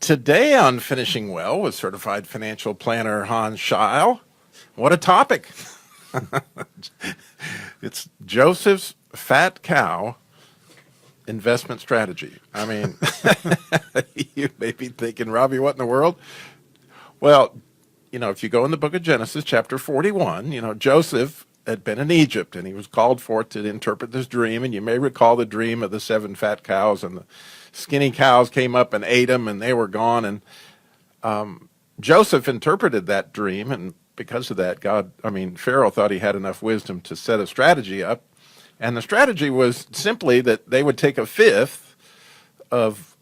Today on Finishing Well with certified financial planner Hans Scheil. What a topic! It's Joseph's fat cow investment strategy. I mean, you may be thinking, Robbie, what in the world? Well, if you go in the book of Genesis, chapter 41, Joseph had been in Egypt and he was called forth to interpret this dream. And you may recall the dream of the 7 fat cows, and the skinny cows came up and ate them and they were gone. And Joseph interpreted that dream. And because of that, Pharaoh thought he had enough wisdom to set a strategy up. And the strategy was simply that they would take a fifth of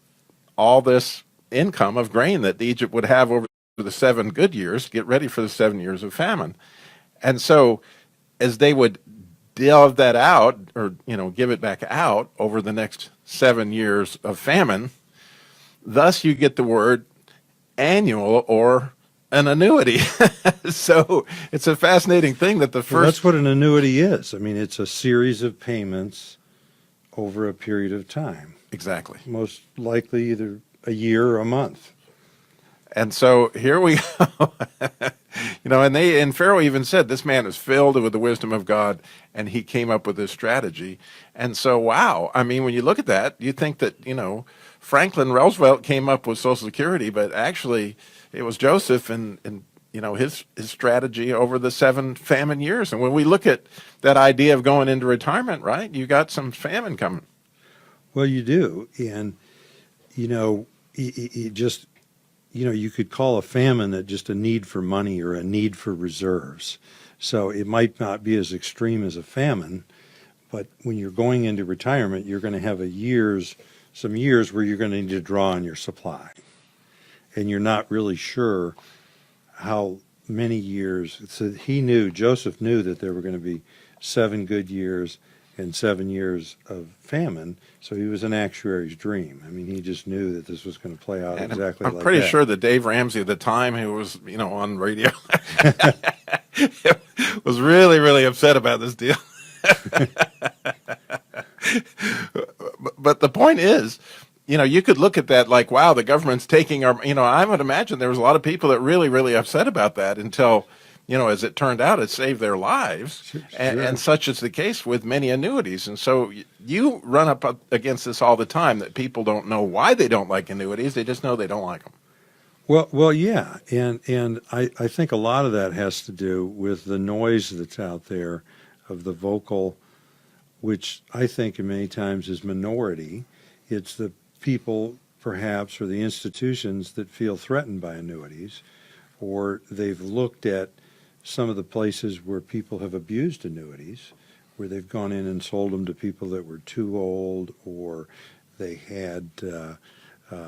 all this income of grain that Egypt would have over the 7 good years, get ready for the 7 years of famine. And so as they would delve that out, or, give it back out over the next 7 years of famine, thus you get the word annual or an annuity. So it's a fascinating thing that the first... Well, that's what an annuity is. I mean, it's a series of payments over a period of time. Exactly. Most likely either a year or a month. And so here we go. And Pharaoh even said, this man is filled with the wisdom of God, and he came up with this strategy. And so, wow. I mean, when you look at that, you think that, Franklin Roosevelt came up with Social Security, but actually it was Joseph and his strategy over the 7 famine years. And when we look at that idea of going into retirement, right, you got some famine coming. Well, you do. And, it just... you could call a famine just a need for money or a need for reserves. So it might not be as extreme as a famine, but when you're going into retirement, you're going to have some years where you're going to need to draw on your supply. And you're not really sure how many years. So Joseph knew that there were going to be 7 good years and 7 years of famine. So he was an actuary's dream. I mean, he just knew that this was going to play out and exactly like that. I'm pretty sure that Dave Ramsey at the time, who was, on radio, was really, really upset about this deal. But the point is, you could look at that like, wow, the government's taking our, I would imagine there was a lot of people that really, really upset about that until, as it turned out, it saved their lives. Sure. And such is the case with many annuities. And so you run up against this all the time, that people don't know why they don't like annuities. They just know they don't like them. Well, yeah. And I think a lot of that has to do with the noise that's out there of the vocal, which I think many times is minority. It's the people, perhaps, or the institutions that feel threatened by annuities, or they've looked at some of the places where people have abused annuities, where they've gone in and sold them to people that were too old, or they had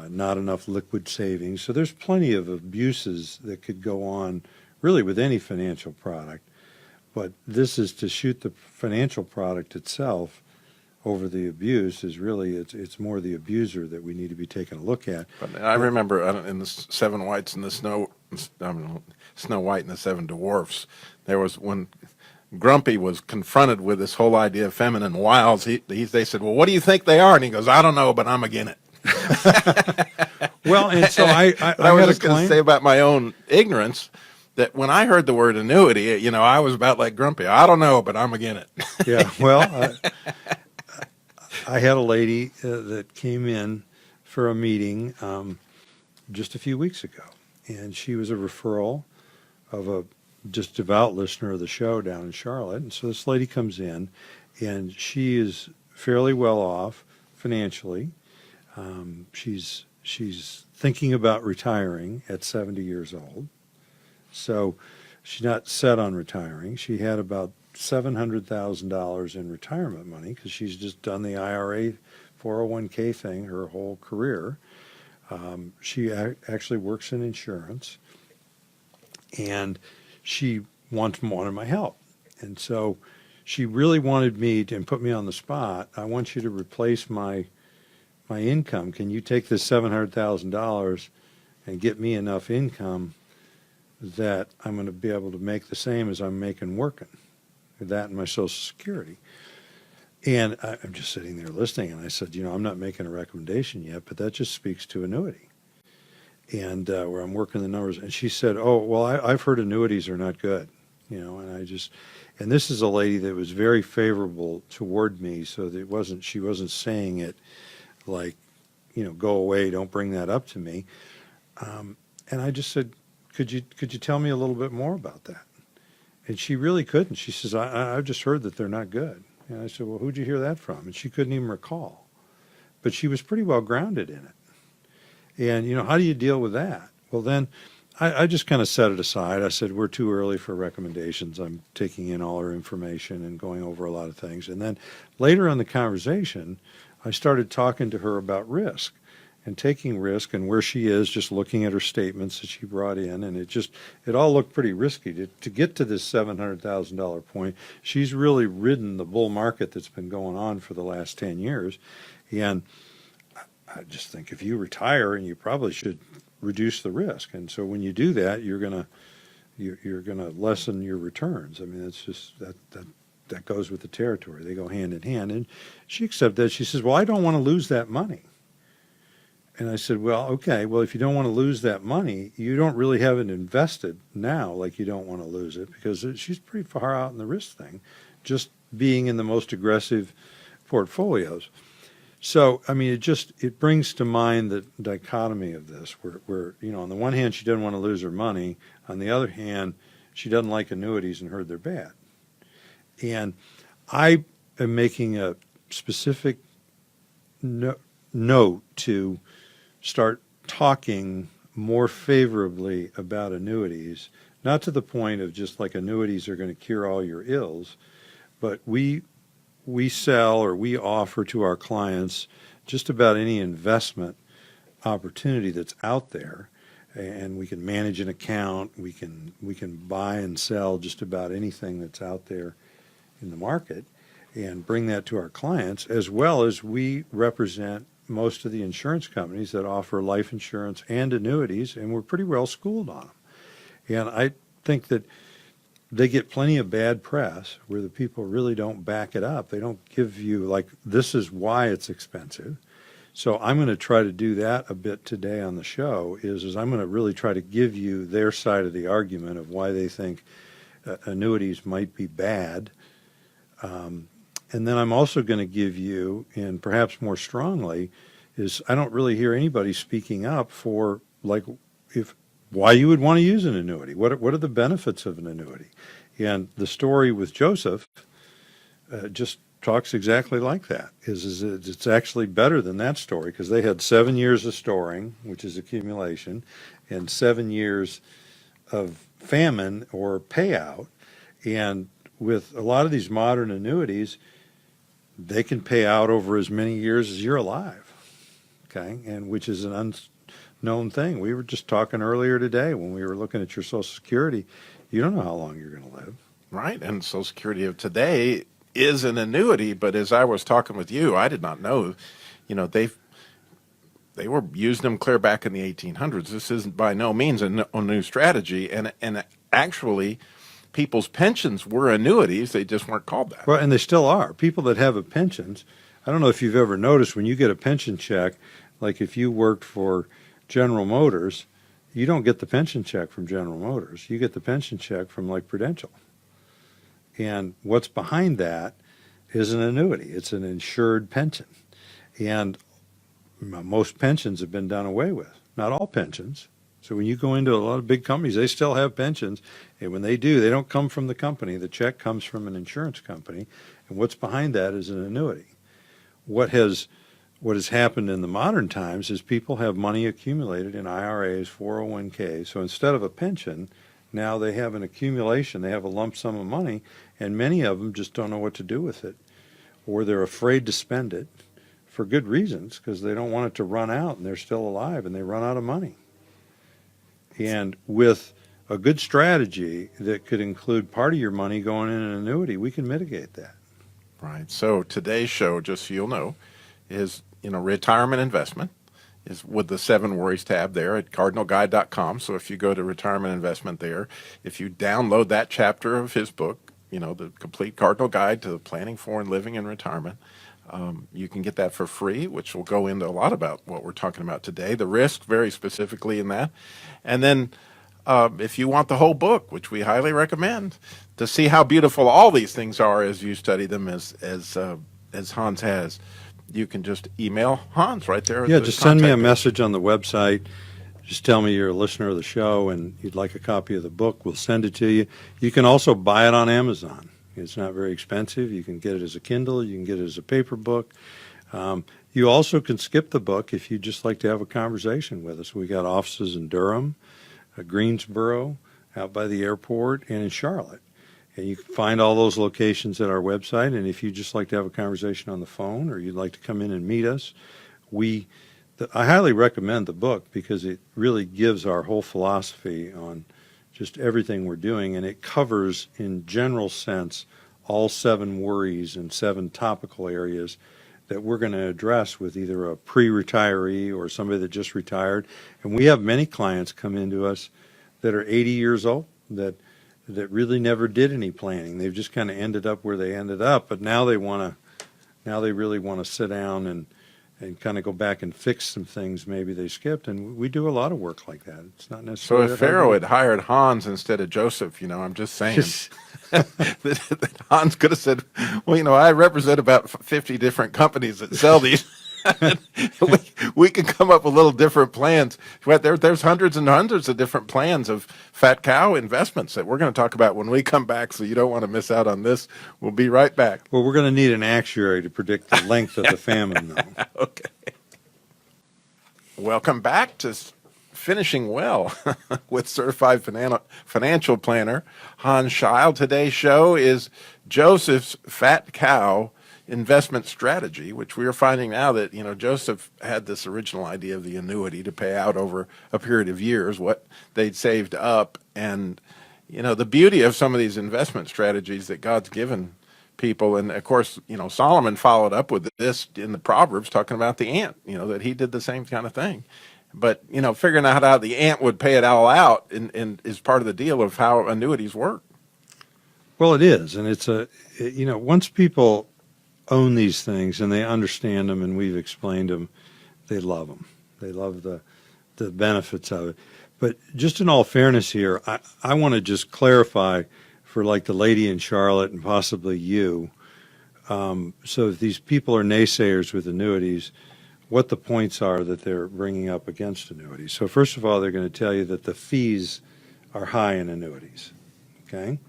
not enough liquid savings. So there's plenty of abuses that could go on really with any financial product. But this is to shoot the financial product itself over the abuse is really, it's more the abuser that we need to be taking a look at. But I remember in the 7 Whites and the Snow White and the 7 Dwarfs, there was when Grumpy was confronted with this whole idea of feminine wiles. They said, well, what do you think they are? And he goes, I don't know, but I'm again it. Well, and so I was just going to say about my own ignorance, that when I heard the word annuity, I was about like Grumpy. I don't know, but I'm again it. Yeah, well, I had a lady that came in for a meeting just a few weeks ago, and she was a referral of a just devout listener of the show down in Charlotte. And so this lady comes in, and she is fairly well off financially. She's thinking about retiring at 70 years old. So she's not set on retiring. She had about $700,000 in retirement money because she's just done the IRA 401k thing her whole career. She actually works in insurance, and she wanted my help. And so she really wanted me to, and put me on the spot, I want you to replace my income. Can you take this $700,000 and get me enough income that I'm going to be able to make the same as I'm making working? That and my Social Security. And I'm just sitting there listening, and I said, I'm not making a recommendation yet, but that just speaks to annuity. and where I'm working the numbers. And she said, "Oh, well, I've heard annuities are not good, you know." And this is a lady that was very favorable toward me, so that she wasn't saying it like, you know, go away, don't bring that up to me. And I just said, could you tell me a little bit more about that? And she really couldn't. She says, I've just heard that they're not good. And I said, well, who'd you hear that from? And she couldn't even recall. But she was pretty well grounded in it. And, you know, how do you deal with that? Well, then I just kind of set it aside. I said, we're too early for recommendations. I'm taking in all her information and going over a lot of things. And then later in the conversation, I started talking to her about risk and taking risk and where she is, just looking at her statements that she brought in. And it all looked pretty risky to get to this $700,000 point. She's really ridden the bull market that's been going on for the last 10 years. And I just think if you retire, and you probably should reduce the risk. And so when you do that, you're gonna lessen your returns. I mean, it's just that goes with the territory. They go hand in hand. And she accepted that. She says, well, I don't want to lose that money. And I said, well, okay, well, if you don't want to lose that money, you don't really have it invested now like you don't want to lose it, because she's pretty far out in the risk thing, just being in the most aggressive portfolios. So, I mean, it brings to mind the dichotomy of this, where, you know, on the one hand, she doesn't want to lose her money. On the other hand, she doesn't like annuities and heard they're bad. And I am making a specific note to start talking more favorably about annuities, not to the point of just like annuities are going to cure all your ills, but we sell or we offer to our clients just about any investment opportunity that's out there, and we can manage an account, we can buy and sell just about anything that's out there in the market and bring that to our clients, as well as we represent most of the insurance companies that offer life insurance and annuities, and we're pretty well schooled on them. And I think that they get plenty of bad press where the people really don't back it up. They don't give you, like, this is why it's expensive. So I'm going to try to do that a bit today on the show, is I'm going to really try to give you their side of the argument of why they think annuities might be bad. And then I'm also going to give you, and perhaps more strongly, is I don't really hear anybody speaking up for, like, why you would want to use an annuity. What are the benefits of an annuity? And the story with Joseph just talks exactly like that. It's actually better than that story, because they had 7 years of storing, which is accumulation, and 7 years of famine or payout. And with a lot of these modern annuities, they can pay out over as many years as you're alive, okay? And which is an unknown thing. We were just talking earlier today when we were looking at your Social Security. You don't know how long you're going to live. Right, and Social Security of today is an annuity, but as I was talking with you, I did not know, you know, they were using them clear back in the 1800s. This isn't by no means a new strategy, and actually, people's pensions were annuities. They just weren't called that. Well, and they still are. People that have a pensions, I don't know if you've ever noticed when you get a pension check, like if you worked for General Motors, you don't get the pension check from General Motors. You get the pension check from, like, Prudential. And what's behind that is an annuity. It's an insured pension. And most pensions have been done away with. Not all pensions. So when you go into a lot of big companies, they still have pensions. And when they do, they don't come from the company. The check comes from an insurance company. And what's behind that is an annuity. What has happened in the modern times is people have money accumulated in IRAs, 401ks. So instead of a pension, now they have an accumulation. They have a lump sum of money, and many of them just don't know what to do with it, or they're afraid to spend it for good reasons, because they don't want it to run out and they're still alive and they run out of money. And with a good strategy that could include part of your money going in an annuity, we can mitigate that. Right. So today's show, just so you'll know, is, you know, retirement investment is with the 7 Worries tab there at cardinalguide.com. So if you go to retirement investment there, if you download that chapter of his book, you know, the complete Cardinal Guide to Planning for and Living in Retirement, You can get that for free, which will go into a lot about what we're talking about today, the risk very specifically in that. And then if you want the whole book, which we highly recommend, to see how beautiful all these things are as you study them, as Hans has, you can just email Hans right there. At Yeah, the just send me a contact page. message on the website. Just tell me you're a listener of the show and you'd like a copy of the book. We'll send it to you. You can also buy it on Amazon. It's not very expensive. You can get it as a Kindle. You can get it as a paper book. You also can skip the book if you just like to have a conversation with us. We got offices in Durham, Greensboro, out by the airport, and in Charlotte. And you can find all those locations at our website. And if you just like to have a conversation on the phone or you'd like to come in and meet us, I highly recommend the book because it really gives our whole philosophy on just everything we're doing, and it covers, in general sense, all 7 worries and 7 topical areas that we're going to address with either a pre-retiree or somebody that just retired. And we have many clients come into us that are 80 years old that really never did any planning. They've just kind of ended up where they ended up, but now they really want to sit down and kind of go back and fix some things maybe they skipped. And we do a lot of work like that. It's not So necessarily. if Pharaoh had hired Hans instead of Joseph, I'm just saying that Hans could have said, well, I represent about 50 different companies that sell these. we can come up with little different plans. There's hundreds and hundreds of different plans of fat cow investments that we're going to talk about when we come back, so you don't want to miss out on this. We'll be right back. Well, we're going to need an actuary to predict the length of the famine, though. Okay. Welcome back to Finishing Well with Certified Financial Planner Hans Scheil. Today's show is Joseph's Fat Cow Investment Strategy, which we are finding now that, Joseph had this original idea of the annuity to pay out over a period of years what they'd saved up. And, the beauty of some of these investment strategies that God's given people. And of course, Solomon followed up with this in the Proverbs talking about the ant, that he did the same kind of thing. But, figuring out how the ant would pay it all out and is part of the deal of how annuities work. Well, it is. And it's once people own these things and they understand them and we've explained them, they love them. They love the benefits of it. But just in all fairness here, I want to just clarify for like the lady in Charlotte and possibly you. So if these people are naysayers with annuities, what the points are that they're bringing up against annuities. So first of all, they're going to tell you that the fees are high in annuities. Okay?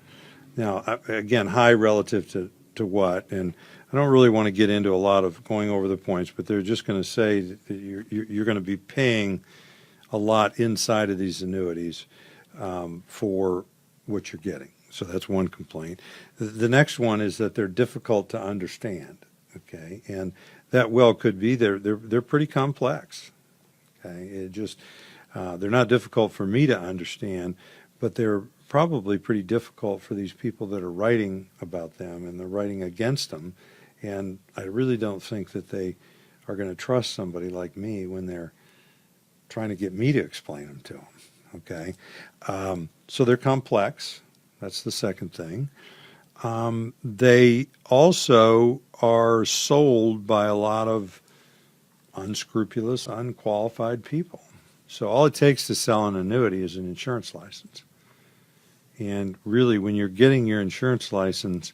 Now, again, high relative to what? And I don't really want to get into a lot of going over the points, but they're just going to say that you're going to be paying a lot inside of these annuities for what you're getting. So that's one complaint. The next one is that they're difficult to understand. Okay, and that well could be they're pretty complex. Okay, they're not difficult for me to understand, but they're probably pretty difficult for these people that are writing about them and they're writing against them. And I really don't think that they are going to trust somebody like me when they're trying to get me to explain them to them. Okay, so they're complex. That's the second thing. They also are sold by a lot of unscrupulous, unqualified people. So all it takes to sell an annuity is an insurance license. And really, when you're getting your insurance license,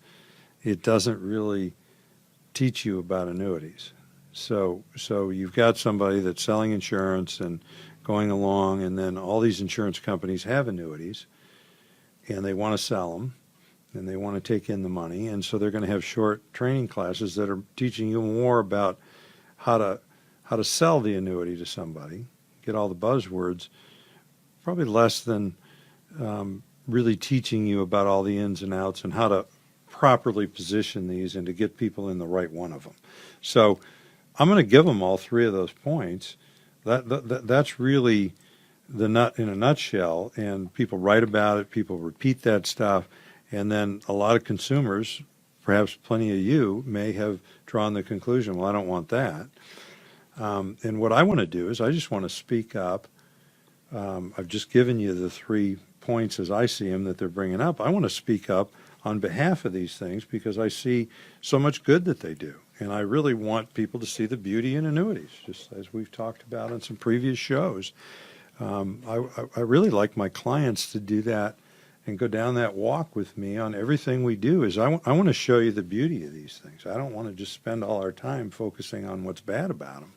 it doesn't really teach you about annuities. So you've got somebody that's selling insurance and going along, and then all these insurance companies have annuities, and they want to sell them, and they want to take in the money, and so they're going to have short training classes that are teaching you more about how to sell the annuity to somebody, get all the buzzwords, probably less than really teaching you about all the ins and outs and how to properly position these and to get people in the right one of them. So I'm going to give them all three of those points. That's really the nut in a nutshell, and people write about it, people repeat that stuff, and then a lot of consumers, perhaps plenty of you, may have drawn the conclusion, well, I don't want that. And what I want to do is I just want to speak up. I've just given you the 3 points as I see them that they're bringing up. I want to speak up on behalf of these things because I see so much good that they do. And I really want people to see the beauty in annuities, just as we've talked about in some previous shows. I really like my clients to do that and go down that walk with me on everything we do. I want to show you the beauty of these things. I don't want to just spend all our time focusing on what's bad about them.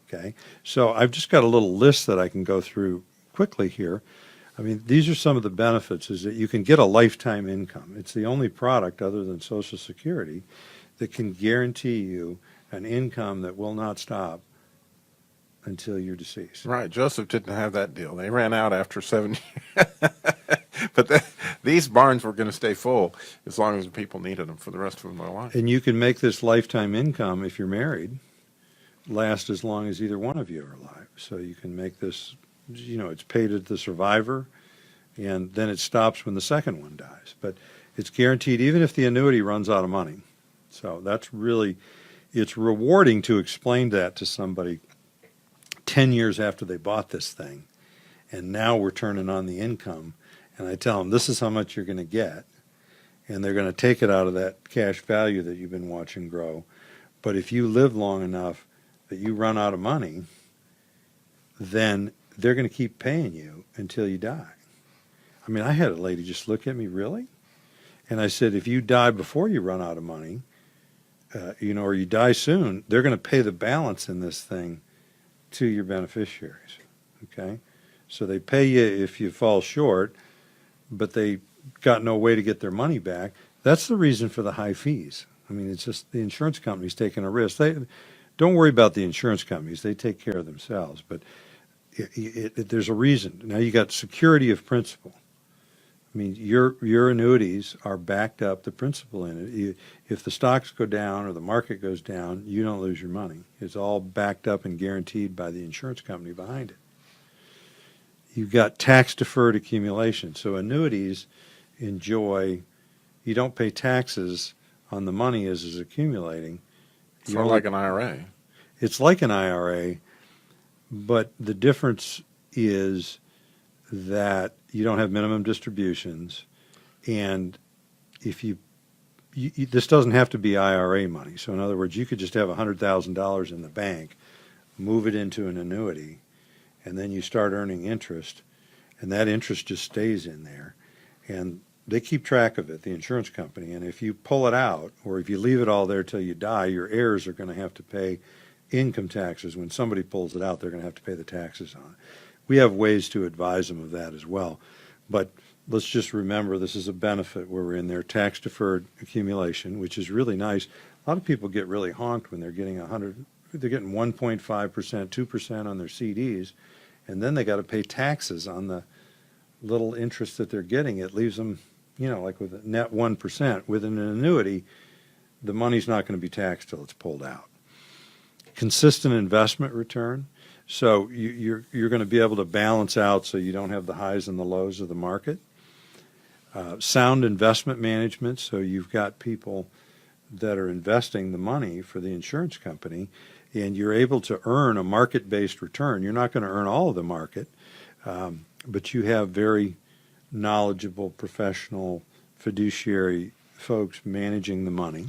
Okay, so I've just got a little list that I can go through quickly here. I mean, these are some of the benefits, is that you can get a lifetime income. It's the only product other than Social Security that can guarantee you an income that will not stop until you're deceased. Right. Joseph didn't have that deal. They ran out after 7 years. But these barns were going to stay full as long as the people needed them for the rest of their life. And you can make this lifetime income, if you're married, last as long as either one of you are alive. So you can make this, it's paid to the survivor, and then it stops when the second one dies. But it's guaranteed even if the annuity runs out of money. So it's rewarding to explain that to somebody 10 years after they bought this thing, and now we're turning on the income, and I tell them, this is how much you're going to get, and they're going to take it out of that cash value that you've been watching grow. But if you live long enough that you run out of money, then they're going to keep paying you until you die. I mean, I had a lady just look at me, really? And I said, if you die before you run out of money, or you die soon, they're going to pay the balance in this thing to your beneficiaries. Okay? So they pay you if you fall short, but they got no way to get their money back. That's the reason for the high fees. I mean, it's just the insurance company's taking a risk. Don't worry about the insurance companies. They take care of themselves. But there's a reason. Now you got security of principal. I mean, your annuities are backed up, the principal in it. If the stocks go down or the market goes down, you don't lose your money. It's all backed up and guaranteed by the insurance company behind it. You've got tax-deferred accumulation. So annuities you don't pay taxes on the money as it's accumulating. It's more like an IRA. It's like an IRA, but the difference is that you don't have minimum distributions, and if you this doesn't have to be IRA money. So in other words, you could just have $100,000 in the bank, move it into an annuity, and then you start earning interest, and that interest just stays in there, and they keep track of it, the insurance company. And if you pull it out, or if you leave it all there till you die, your heirs are going to have to pay income taxes. When somebody pulls it out, they're going to have to pay the taxes on it. We have ways to advise them of that as well. But let's just remember this is a benefit where we're in their tax-deferred accumulation, which is really nice. A lot of people get really honked when they're getting they're getting 1.5%, 2% on their CDs, and then they got to pay taxes on the little interest that they're getting. It leaves them, like with a net 1%. With an annuity, the money's not going to be taxed till it's pulled out. Consistent investment return. So you're going to be able to balance out so you don't have the highs and the lows of the market. Sound investment management. So you've got people that are investing the money for the insurance company, and you're able to earn a market-based return. You're not going to earn all of the market, but you have very knowledgeable, professional, fiduciary folks managing the money.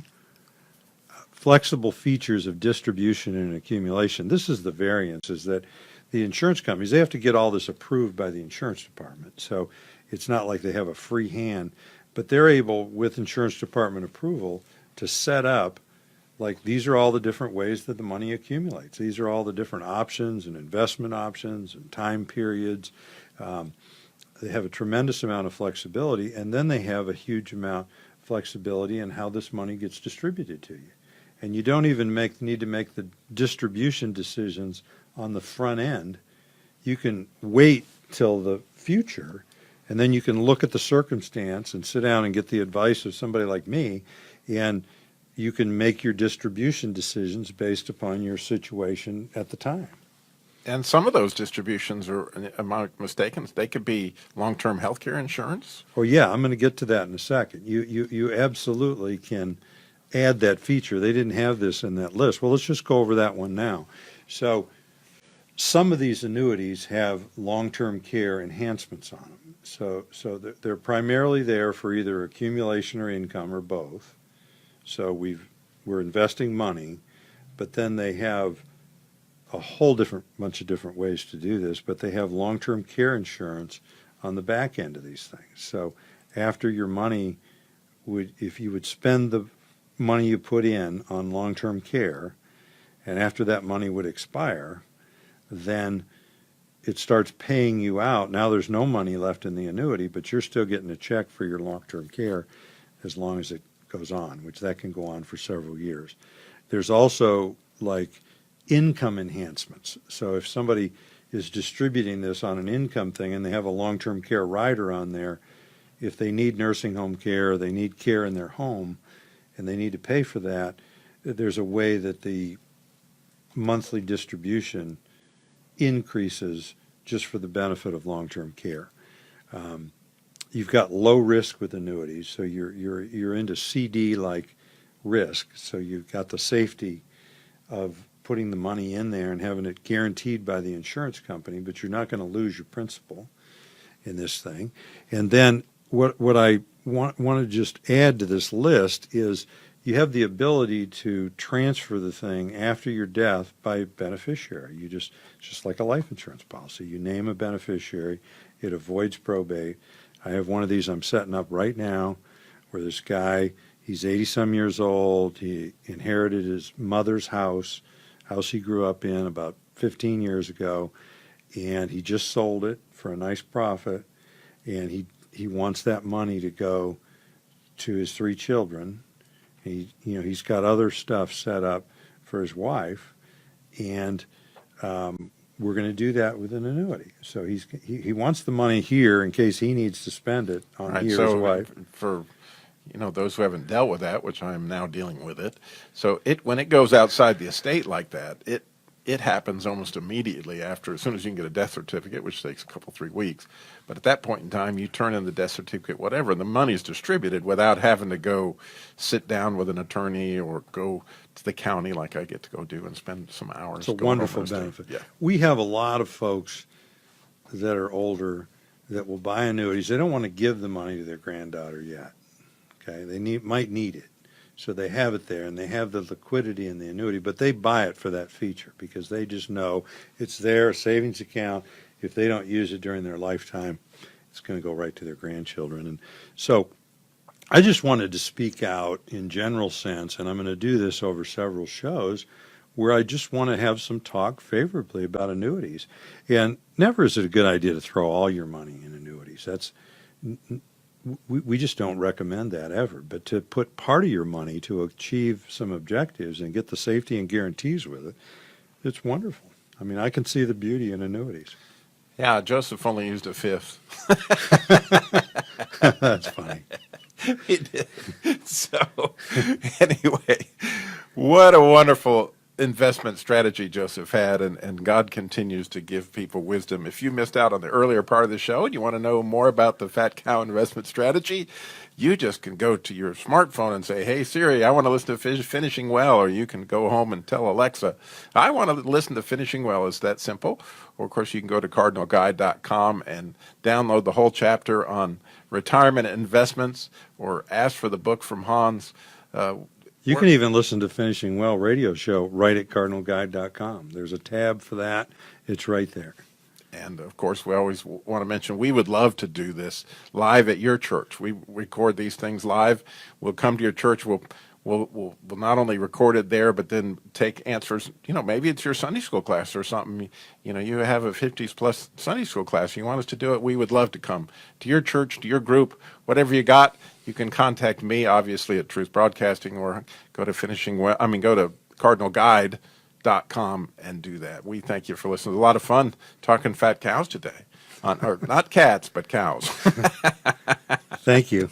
Flexible features of distribution and accumulation. This is the variance, is that the insurance companies, they have to get all this approved by the insurance department. So it's not like they have a free hand, but they're able, with insurance department approval, to set up, like, these are all the different ways that the money accumulates. These are all the different options and investment options and time periods. They have a tremendous amount of flexibility, and then they have a huge amount of flexibility in how this money gets distributed to you. And you don't even need to make the distribution decisions on the front end. You can wait till the future, and then you can look at the circumstance and sit down and get the advice of somebody like me, and you can make your distribution decisions based upon your situation at the time. And some of those distributions are, am I mistaken, they could be long-term health care insurance? Oh, yeah, I'm going to get to that in a second. You absolutely can add that feature. They didn't have this in that list. Well, let's just go over that one now. So some of these annuities have long-term care enhancements on them. So they're primarily there for either accumulation or income or both. So we've we're investing money, but then they have a whole different bunch of different ways to do this, but they have long-term care insurance on the back end of these things. So after your money if you would spend the money you put in on long-term care, and after that money would expire, then it starts paying you out. Now there's no money left in the annuity, but you're still getting a check for your long-term care as long as it goes on, which that can go on for several years. There's also like income enhancements. So if somebody is distributing this on an income thing and they have a long-term care rider on there, if they need nursing home care, or they need care in their home, and they need to pay for that, there's a way that the monthly distribution increases just for the benefit of long-term care. You've got low risk with annuities, so you're into CD-like risk. So you've got the safety of putting the money in there and having it guaranteed by the insurance company, but you're not going to lose your principal in this thing. And then what I want to just add to this list is you have the ability to transfer the thing after your death by beneficiary. It's just like a life insurance policy. You name a beneficiary, it avoids probate. I have one of these I'm setting up right now where this guy, he's 80-some years old. He inherited his mother's house he grew up in about 15 years ago, and he just sold it for a nice profit, and he wants that money to go to his 3 children. He's got other stuff set up for his wife, and we're going to do that with an annuity. So he wants the money here in case he needs to spend it on Right. his So wife. for those who haven't dealt with that, which I'm now dealing with it. So when it goes outside the estate like that, it happens almost immediately after, as soon as you can get a death certificate, which takes a couple, 3 weeks. But at that point in time, you turn in the death certificate, whatever, and the money's distributed without having to go sit down with an attorney or go to the county like I get to go do and spend some hours. It's a going over wonderful this thing. benefit. Yeah. We have a lot of folks that are older that will buy annuities. They don't want to give the money to their granddaughter yet. Okay, they might need it, so they have it there, and they have the liquidity in the annuity, but they buy it for that feature because they just know it's their savings account. If they don't use it during their lifetime, it's going to go right to their grandchildren. And so I just wanted to speak out in general sense, and I'm going to do this over several shows, where I just want to have some talk favorably about annuities. And never is it a good idea to throw all your money in annuities. We just don't recommend that ever. But to put part of your money to achieve some objectives and get the safety and guarantees with it, it's wonderful. I mean, I can see the beauty in annuities. Yeah, Joseph only used a fifth. That's funny. He did. So, anyway, what a wonderful investment strategy Joseph had, and God continues to give people wisdom. If you missed out on the earlier part of the show and you want to know more about the Fat Cow investment strategy, you just can go to your smartphone and say, hey, Siri, I want to listen to Finishing Well, or you can go home and tell Alexa, I want to listen to Finishing Well. It's that simple. Or, of course, you can go to cardinalguide.com and download the whole chapter on retirement investments, or ask for the book from Hans. You can even listen to Finishing Well radio show right at cardinalguide.com. There's a tab for that. It's right there. And, of course, we always want to mention we would love to do this live at your church. We record these things live. We'll come to your church. We'll not only record it there, but then take answers. Maybe it's your Sunday school class or something. You have a 50s-plus Sunday school class. You want us to do it, we would love to come to your church, to your group, whatever you got. You can contact me, obviously, at Truth Broadcasting, or go to cardinalguide.com and do that. We thank you for listening. It was a lot of fun talking fat cows today. Or not cats, but cows. Thank you.